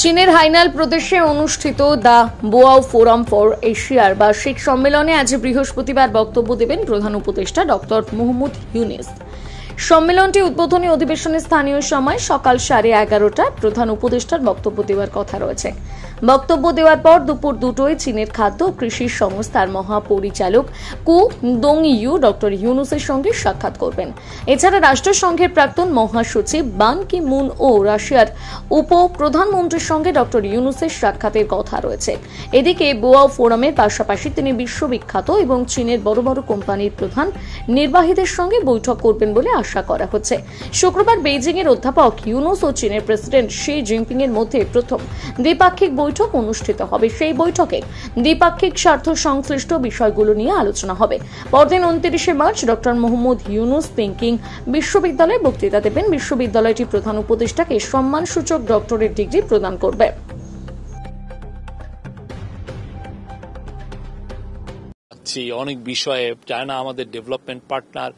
চীনের হাইনান প্রদেশে অনুষ্ঠিত দ্য বোয়াও ফোরাম ফর এশিয়ার বার্ষিক সম্মেলনে আজ বৃহস্পতিবার বক্তব্য দেবেন প্রধান উপদেষ্টা ডক্টর মোহাম্মদ ইউনুস। সম্মেলনটি উদ্বোধনী অধিবেশনে স্থানীয় সময় সকাল 11:30টায় প্রধান উপদেষ্টার বক্তব্য দেওয়ার কথা রয়েছে। বক্তব্য দেওয়ার পর দুপুর 2টোয় চীনের খাদ্য ও কৃষি সংস্থার মহাপরিচালক কু দোংইউ ডক্টর ইউনুসের সঙ্গে সাক্ষাৎ করবেন। এছাড়া রাষ্ট্রসংঘের প্রাক্তন মহাসচিব বান কি মুন ও রাশিয়ার উপ প্রধানমন্ত্রীর সঙ্গে ডক্টর ইউনুসের সাক্ষাতের কথা রয়েছে। এদিকে বোয়াও ফোরামের পাশাপাশি তিনি বিশ্ববিখ্যাত এবং চীনের বড় বড় কোম্পানির প্রধান নির্বাহীদের সঙ্গে বৈঠক করবেন বলে আশা করা হচ্ছে। শুক্রবার বেইজিং এর অধ্যাপক ইউনুস ও চীনের প্রেসিডেন্ট শি জিনপিং এর মধ্যে প্রথম দ্বিপাক্ষিক বৈঠক অনুষ্ঠিত হবে। সেই বৈঠকে দ্বিপাক্ষিক স্বার্থ সংশ্লিষ্ট বিষয়গুলো নিয়ে আলোচনা হবে। পরদিন 29শে March doctor Mohammad Yunus Peking বিশ্ববিদ্যালয়ে বক্তৃতা দেবেন। বিশ্ববিদ্যালয়টি প্রধান উপদেষ্টাকে সম্মানসূচক ডক্টরেট ডিগ্রি প্রদান করবে। অনেক বিষয়ে চায়না আমাদের ডেভেলপমেন্ট পার্টনার,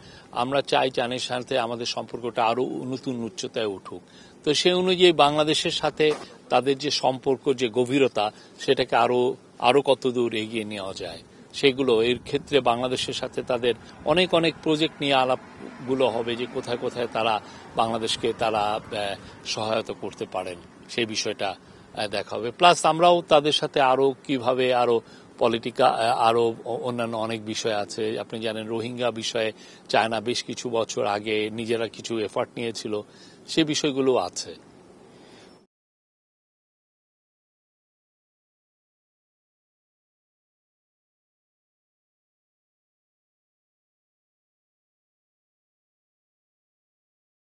আমরা চাই চায়নার সাথে আমাদের সম্পর্কটা আরো নতুন উচ্চতায় উঠুক। তো সেই অনুযায়ী বাংলাদেশের সাথে তাদের যে সম্পর্ক, যে গভীরতা, সেটাকে আরো কতদূর এগিয়ে নেওয়া যায় সেগুলো, এর ক্ষেত্রে বাংলাদেশের সাথে তাদের অনেক অনেক প্রজেক্ট নিয়ে আলাপগুলো হবে, যে কোথায় কোথায় তারা বাংলাদেশকে সহায়তা করতে পারেন সেই বিষয়টা দেখা হবে। প্লাস আমরাও তাদের সাথে আরো কিভাবে আরো অন্যান্য অনেক বিষয় আছে। আপনি জানেন রোহিঙ্গা বিষয়ে চায়না বেশ কিছু বছর আগে নিজেরা কিছু এফার্ট নিয়েছিল, সে বিষয়গুলো আছে।